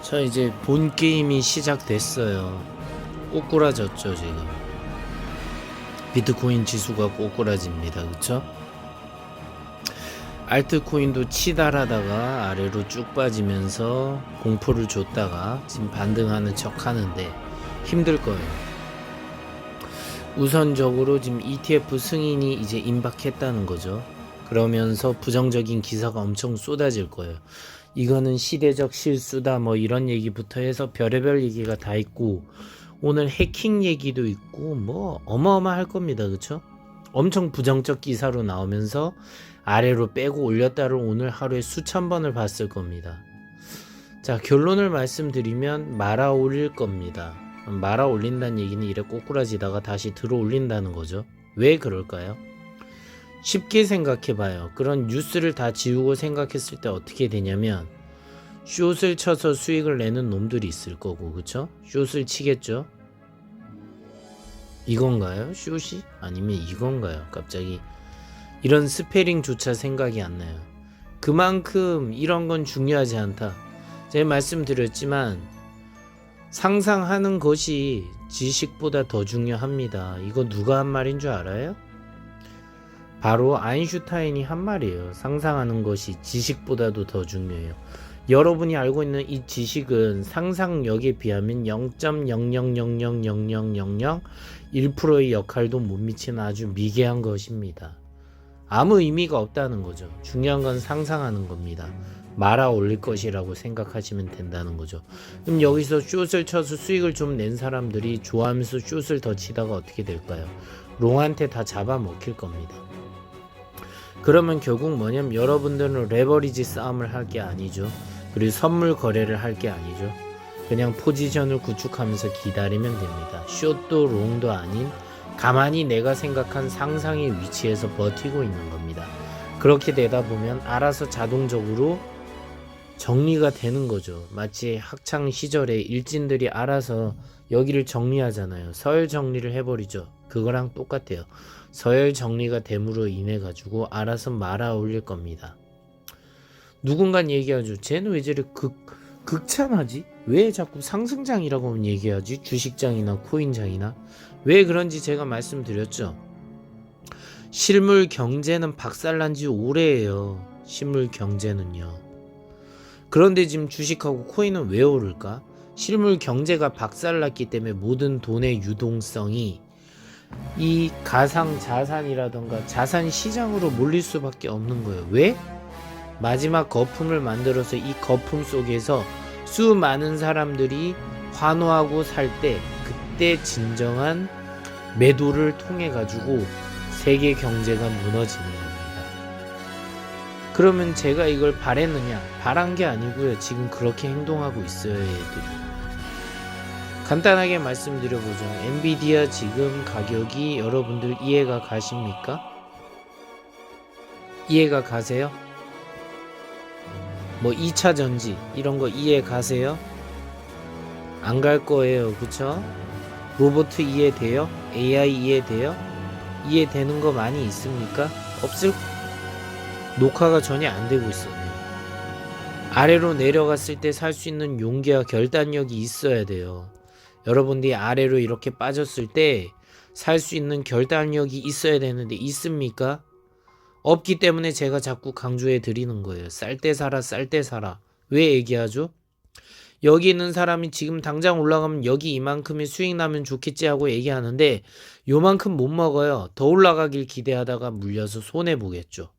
자, 이제 본 게임이 시작됐어요. 꼬꾸라졌죠 지금. 비트코인 지수가 꼬꾸라집니다. 그쵸? 알트코인도 치달하다가 아래로 쭉 빠지면서 공포를 줬다가 지금 반등하는 척 하는데 힘들 거예요. 우선적으로 지금 ETF 승인이 이제 임박했다는 거죠. 그러면서 부정적인 기사가 엄청 쏟아질 거예요. 이거는 시대적 실수다 뭐 이런 얘기부터 해서 별의별 얘기가 다 있고, 오늘 해킹 얘기도 있고 뭐 어마어마할 겁니다. 그쵸? 엄청 부정적 기사로 나오면서 아래로 빼고 올렸다를 오늘 하루에 수천 번을 봤을 겁니다. 자, 결론을 말씀드리면 말아 올릴 겁니다. 말아 올린다는 얘기는 이래 꼬꾸라지다가 다시 들어 올린다는 거죠. 왜 그럴까요? 쉽게 생각해봐요. 그런 뉴스를 다 지우고 생각했을 때 어떻게 되냐면, 숏을 쳐서 수익을 내는 놈들이 있을 거고, 그쵸? 숏을 치겠죠? 이건가요? 숏이? 아니면 이건가요? 갑자기 이런 스페링조차 생각이 안 나요. 그만큼 이런 건 중요하지 않다. 제가 말씀드렸지만 상상하는 것이 지식보다 더 중요합니다. 이거 누가 한 말인 줄 알아요? 바로 아인슈타인이 한 말이에요. 상상하는 것이 지식보다도 더 중요해요. 여러분이 알고 있는 이 지식은 상상력에 비하면 0.000000001%의 역할도 못 미치는 아주 미개한 것입니다. 아무 의미가 없다는 거죠. 중요한 건 상상하는 겁니다. 말아 올릴 것이라고 생각하시면 된다는 거죠. 그럼 여기서 숏을 쳐서 수익을 좀 낸 사람들이 좋아하면서 숏을 더 치다가 어떻게 될까요? 롱한테 다 잡아먹힐 겁니다. 그러면 결국 뭐냐면 여러분들은 레버리지 싸움을 할 게 아니죠. 그리고 선물 거래를 할 게 아니죠. 그냥 포지션을 구축하면서 기다리면 됩니다. 숏도 롱도 아닌 가만히 내가 생각한 상상의 위치에서 버티고 있는 겁니다. 그렇게 되다 보면 알아서 자동적으로 정리가 되는 거죠. 마치 학창 시절에 일진들이 알아서 여기를 정리하잖아요. 서열 정리를 해버리죠. 그거랑 똑같아요. 서열 정리가 됨으로 인해 가지고 알아서 말아 올릴 겁니다. 누군간 얘기하죠. 쟤는 왜 저리 극찬하지? 왜 자꾸 상승장이라고만 얘기하지? 주식장이나 코인장이나. 왜 그런지 제가 말씀드렸죠. 실물 경제는 박살난 지 오래예요. 실물 경제는요. 그런데 지금 주식하고 코인은 왜 오를까? 실물 경제가 박살났기 때문에 모든 돈의 유동성이 이 가상 자산이라던가 자산 시장으로 몰릴 수밖에 없는 거예요. 왜? 마지막 거품을 만들어서 이 거품 속에서 수많은 사람들이 환호하고 살 때, 그때 진정한 매도를 통해 가지고 세계 경제가 무너지는 겁니다. 그러면 제가 이걸 바랬느냐? 바란 게 아니고요. 지금 그렇게 행동하고 있어요, 얘들이. 간단하게 말씀드려보죠. 엔비디아 지금 가격이 여러분들 이해가 가십니까? 이해가 가세요? 뭐 2차 전지 이런 거 이해 가세요? 안 갈 거예요. 그쵸? 로봇 이해돼요? AI 이해돼요? 이해되는 거 많이 있습니까? 없을 녹화가 전혀 안 되고 있어요. 아래로 내려갔을 때 살 수 있는 용기와 결단력이 있어야 돼요. 여러분들이 아래로 이렇게 빠졌을 때 살 수 있는 결단력이 있어야 되는데 있습니까? 없기 때문에 제가 자꾸 강조해 드리는 거예요. 쌀 때 사라, 쌀 때 사라. 왜 얘기하죠? 여기 있는 사람이 지금 당장 올라가면 여기 이만큼의 수익 나면 좋겠지 하고 얘기하는데 요만큼 못 먹어요. 더 올라가길 기대하다가 물려서 손해보겠죠.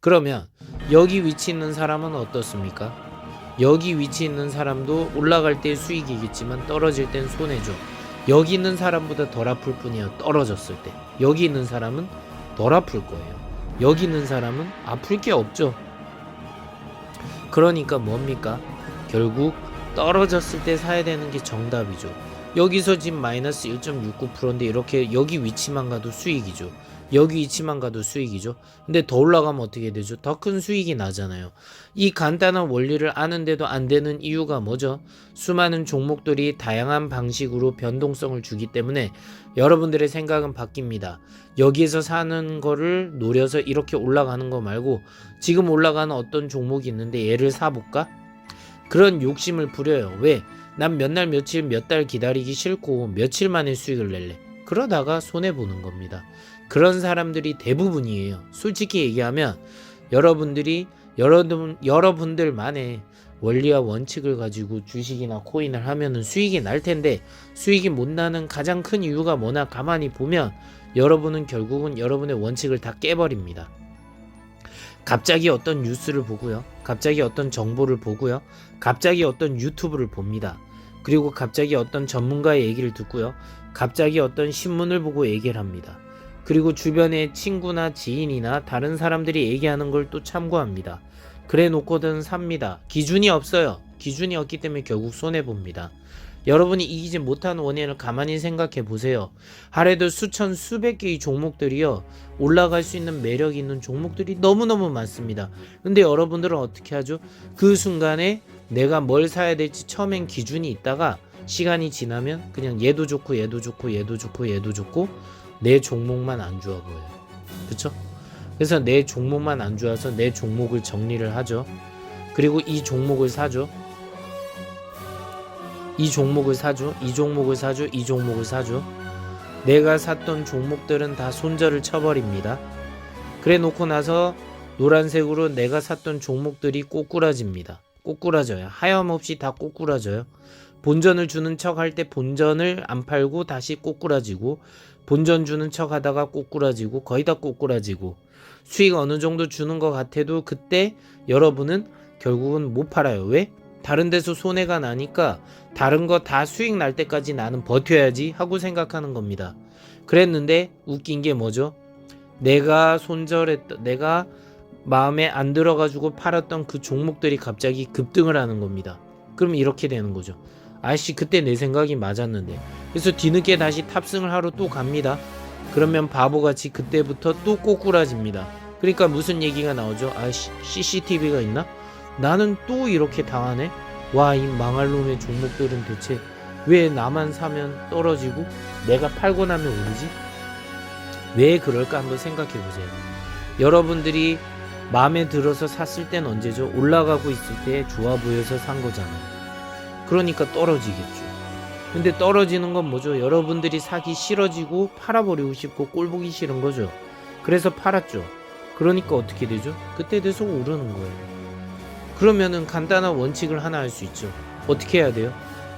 그러면 여기 위치 있는 사람은 어떻습니까? 여기 위치 있는 사람도 올라갈 때 수익이겠지만 떨어질 땐 손해죠. 여기 있는 사람보다 덜 아플 뿐이에요. 떨어졌을 때. 여기 있는 사람은 덜 아플 거예요. 여기 있는 사람은 아플 게 없죠. 그러니까 뭡니까? 결국 떨어졌을 때 사야 되는 게 정답이죠. 여기서 지금 마이너스 1.69%인데 이렇게 여기 위치만 가도 수익이죠. 여기 위치만 가도 수익이죠. 근데 더 올라가면 어떻게 되죠? 더 큰 수익이 나잖아요. 이 간단한 원리를 아는데도 안 되는 이유가 뭐죠? 수많은 종목들이 다양한 방식으로 변동성을 주기 때문에 여러분들의 생각은 바뀝니다. 여기에서 사는 거를 노려서 이렇게 올라가는 거 말고 지금 올라가는 어떤 종목이 있는데 얘를 사볼까? 그런 욕심을 부려요. 왜? 난 몇 날 며칠 몇 달 기다리기 싫고 며칠 만에 수익을 낼래. 그러다가 손해보는 겁니다. 그런 사람들이 대부분이에요. 솔직히 얘기하면 여러분들만의 원리와 원칙을 가지고 주식이나 코인을 하면은 수익이 날 텐데, 수익이 못 나는 가장 큰 이유가 뭐나 가만히 보면 여러분은 결국은 여러분의 원칙을 다 깨버립니다. 갑자기 어떤 뉴스를 보고요. 갑자기 어떤 정보를 보고요. 갑자기 어떤 유튜브를 봅니다. 그리고 갑자기 어떤 전문가의 얘기를 듣고요. 갑자기 어떤 신문을 보고 얘기를 합니다. 그리고 주변의 친구나 지인이나 다른 사람들이 얘기하는 걸 또 참고합니다. 그래 놓고든 삽니다. 기준이 없어요. 기준이 없기 때문에 결국 손해봅니다. 여러분이 이기지 못한 원인을 가만히 생각해 보세요. 하루에도 수천 수백 개의 종목들이요, 올라갈 수 있는 매력이 있는 종목들이 너무너무 많습니다. 근데 여러분들은 어떻게 하죠? 그 순간에 내가 뭘 사야 될지 처음엔 기준이 있다가 시간이 지나면 그냥 얘도 좋고 얘도 좋고 얘도 좋고 얘도 좋고 내 종목만 안 좋아 보여요. 그쵸? 그래서 내 종목만 안 좋아서 내 종목을 정리를 하죠. 그리고 이 종목을 사죠. 이 종목을 사죠. 이 종목을 사죠. 이 종목을 사죠. 내가 샀던 종목들은 다 손절을 쳐버립니다. 그래 놓고 나서 노란색으로 내가 샀던 종목들이 꼬꾸라집니다. 꼬꾸라져요. 하염없이 다 꼬꾸라져요. 본전을 주는 척 할 때 본전을 안 팔고 다시 꼬꾸라지고, 본전 주는 척 하다가 꼬꾸라지고, 거의 다 꼬꾸라지고, 수익 어느 정도 주는 것 같아도 그때 여러분은 결국은 못 팔아요. 왜? 다른 데서 손해가 나니까 다른 거 다 수익 날 때까지 나는 버텨야지 하고 생각하는 겁니다. 그랬는데 웃긴 게 뭐죠? 내가 마음에 안 들어가지고 팔았던 그 종목들이 갑자기 급등을 하는 겁니다. 그럼 이렇게 되는 거죠. 아이씨, 그때 내 생각이 맞았는데. 그래서 뒤늦게 다시 탑승을 하러 또 갑니다. 그러면 바보같이 그때부터 또 꼬꾸라집니다. 그러니까 무슨 얘기가 나오죠? 아이씨, CCTV가 있나? 나는 또 이렇게 당하네? 와, 이 망할 놈의 종목들은 대체 왜 나만 사면 떨어지고 내가 팔고 나면 오르지? 왜 그럴까 한번 생각해 보세요. 여러분들이 마음에 들어서 샀을 땐 언제죠? 올라가고 있을 때 좋아 보여서 산 거잖아요. 그러니까 떨어지겠죠. 근데 떨어지는 건 뭐죠? 여러분들이 사기 싫어지고 팔아버리고 싶고 꼴보기 싫은 거죠. 그래서 팔았죠. 그러니까 어떻게 되죠? 그때 돼서 오르는 거예요. 그러면은 간단한 원칙을 하나 할 수 있죠. 어떻게 해야 돼요?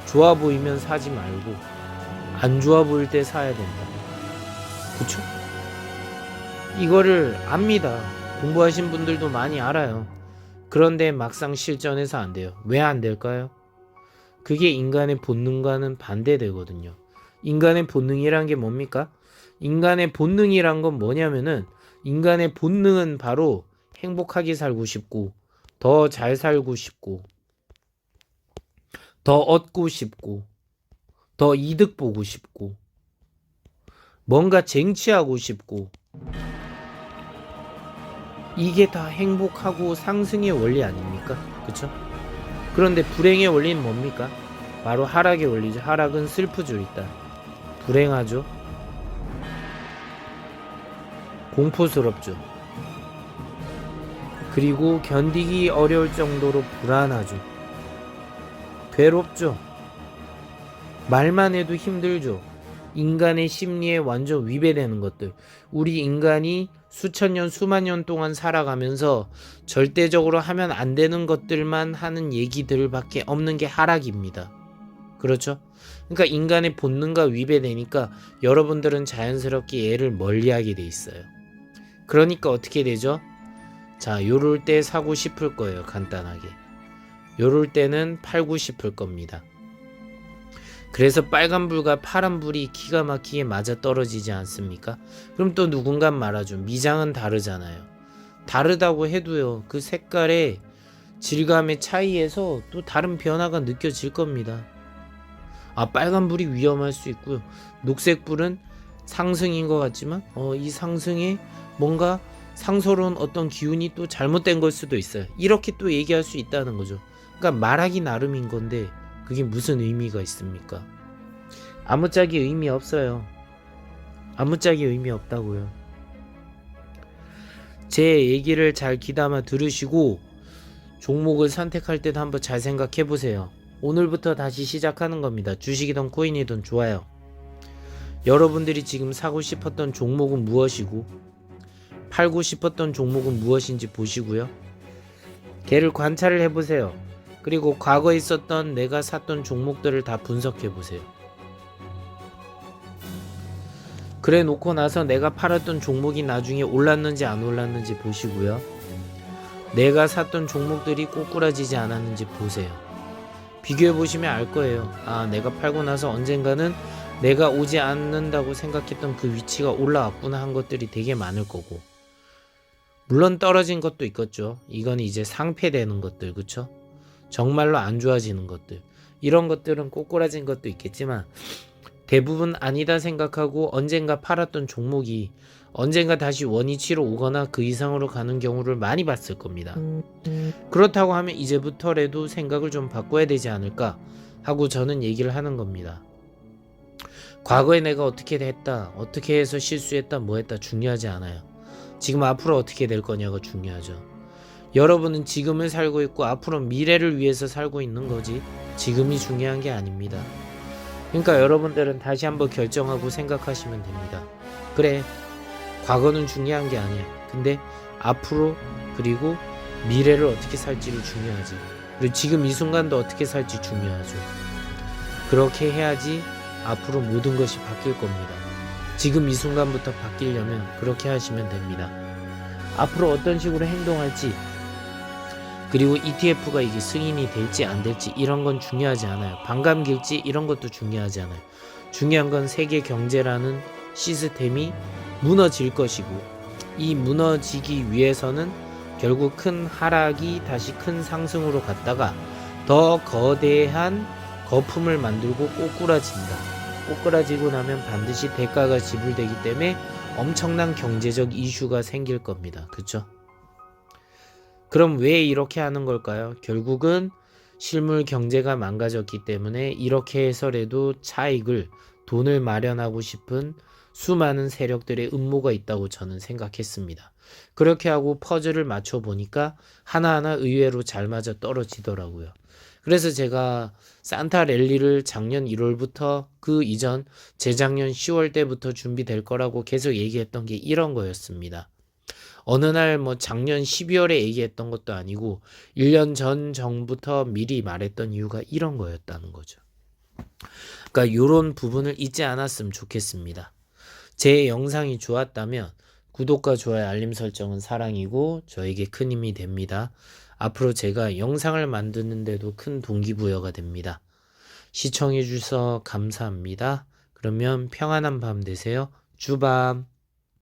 좋아 보이면 사지 말고 안 좋아 보일 때 사야 된다. 그쵸? 이거를 압니다. 공부하신 분들도 많이 알아요. 그런데 막상 실전해서 안 돼요. 왜 안 될까요? 그게 인간의 본능과는 반대되거든요. 인간의 본능이란 게 뭡니까? 인간의 본능이란 건 뭐냐면은, 인간의 본능은 바로 행복하게 살고 싶고, 더 잘 살고 싶고, 더 얻고 싶고, 더 이득 보고 싶고, 뭔가 쟁취하고 싶고, 이게 다 행복하고 상승의 원리 아닙니까? 그쵸? 그런데 불행의 원리는 뭡니까? 바로 하락의 원리죠. 하락은 슬프죠. 일단 불행하죠. 공포스럽죠. 그리고 견디기 어려울 정도로 불안하죠. 괴롭죠. 말만 해도 힘들죠. 인간의 심리에 완전 위배되는 것들. 우리 인간이 수천 년, 수만 년 동안 살아가면서 절대적으로 하면 안 되는 것들만 하는 얘기들밖에 없는 게 하락입니다. 그렇죠? 그러니까 인간의 본능과 위배되니까 여러분들은 자연스럽게 얘를 멀리하게 돼 있어요. 그러니까 어떻게 되죠? 자, 요럴 때 사고 싶을 거예요. 간단하게. 요럴 때는 팔고 싶을 겁니다. 그래서 빨간불과 파란불이 기가 막히게 맞아 떨어지지 않습니까? 그럼 또 누군가 말하죠. 미장은 다르잖아요. 다르다고 해도요, 그 색깔의 질감의 차이에서 또 다른 변화가 느껴질 겁니다. 아, 빨간불이 위험할 수 있고요. 녹색불은 상승인 것 같지만 이 상승에 뭔가 상서로운 어떤 기운이 또 잘못된 걸 수도 있어요. 이렇게 또 얘기할 수 있다는 거죠. 그러니까 말하기 나름인 건데 그게 무슨 의미가 있습니까? 아무짝에 의미 없어요. 아무짝에 의미 없다고요. 제 얘기를 잘 귀담아 들으시고 종목을 선택할 때도 한번 잘 생각해 보세요. 오늘부터 다시 시작하는 겁니다. 주식이든 코인이든 좋아요. 여러분들이 지금 사고 싶었던 종목은 무엇이고 팔고 싶었던 종목은 무엇인지 보시고요. 걔를 관찰을 해보세요. 그리고 과거에 있었던 내가 샀던 종목들을 다 분석해 보세요. 그래 놓고 나서 내가 팔았던 종목이 나중에 올랐는지 안 올랐는지 보시고요. 내가 샀던 종목들이 꼬꾸라지지 않았는지 보세요. 비교해 보시면 알 거예요. 아, 내가 팔고 나서 언젠가는 내가 오지 않는다고 생각했던 그 위치가 올라왔구나 한 것들이 되게 많을 거고, 물론 떨어진 것도 있겠죠. 이건 이제 상폐되는 것들, 그쵸? 정말로 안 좋아지는 것들, 이런 것들은 꼬꾸라진 것도 있겠지만 대부분 아니다 생각하고 언젠가 팔았던 종목이 언젠가 다시 원위치로 오거나 그 이상으로 가는 경우를 많이 봤을 겁니다. 그렇다고 하면 이제부터라도 생각을 좀 바꿔야 되지 않을까 하고 저는 얘기를 하는 겁니다. 과거에 내가 어떻게 했다, 어떻게 해서 실수했다, 뭐 했다 중요하지 않아요. 지금 앞으로 어떻게 될 거냐가 중요하죠. 여러분은 지금을 살고 있고 앞으로 미래를 위해서 살고 있는 거지 지금이 중요한 게 아닙니다. 그러니까 여러분들은 다시 한번 결정하고 생각하시면 됩니다. 그래, 과거는 중요한 게 아니야. 근데 앞으로 그리고 미래를 어떻게 살지를 중요하지. 그리고 지금 이 순간도 어떻게 살지 중요하죠. 그렇게 해야지 앞으로 모든 것이 바뀔 겁니다. 지금 이 순간부터 바뀌려면 그렇게 하시면 됩니다. 앞으로 어떤 식으로 행동할지, 그리고 ETF가 이게 승인이 될지 안 될지 이런 건 중요하지 않아요. 반감 길지 이런 것도 중요하지 않아요. 중요한 건 세계 경제라는 시스템이 무너질 것이고, 이 무너지기 위해서는 결국 큰 하락이 다시 큰 상승으로 갔다가 더 거대한 거품을 만들고 꼬꾸라진다. 꼬꾸라지고 나면 반드시 대가가 지불되기 때문에 엄청난 경제적 이슈가 생길 겁니다. 그쵸? 그럼 왜 이렇게 하는 걸까요? 결국은 실물 경제가 망가졌기 때문에 이렇게 해서라도 차익을, 돈을 마련하고 싶은 수많은 세력들의 음모가 있다고 저는 생각했습니다. 그렇게 하고 퍼즐을 맞춰 보니까 하나하나 의외로 잘 맞아 떨어지더라고요. 그래서 제가 산타 랠리를 작년 1월부터 그 이전 재작년 10월 때부터 준비될 거라고 계속 얘기했던 게 이런 거였습니다. 어느 날 뭐 작년 12월에 얘기했던 것도 아니고 1년 전부터 미리 말했던 이유가 이런 거였다는 거죠. 그러니까 이런 부분을 잊지 않았으면 좋겠습니다. 제 영상이 좋았다면 구독과 좋아요, 알림 설정은 사랑이고 저에게 큰 힘이 됩니다. 앞으로 제가 영상을 만드는데도 큰 동기부여가 됩니다. 시청해 주셔서 감사합니다. 그러면 평안한 밤 되세요. 주밤.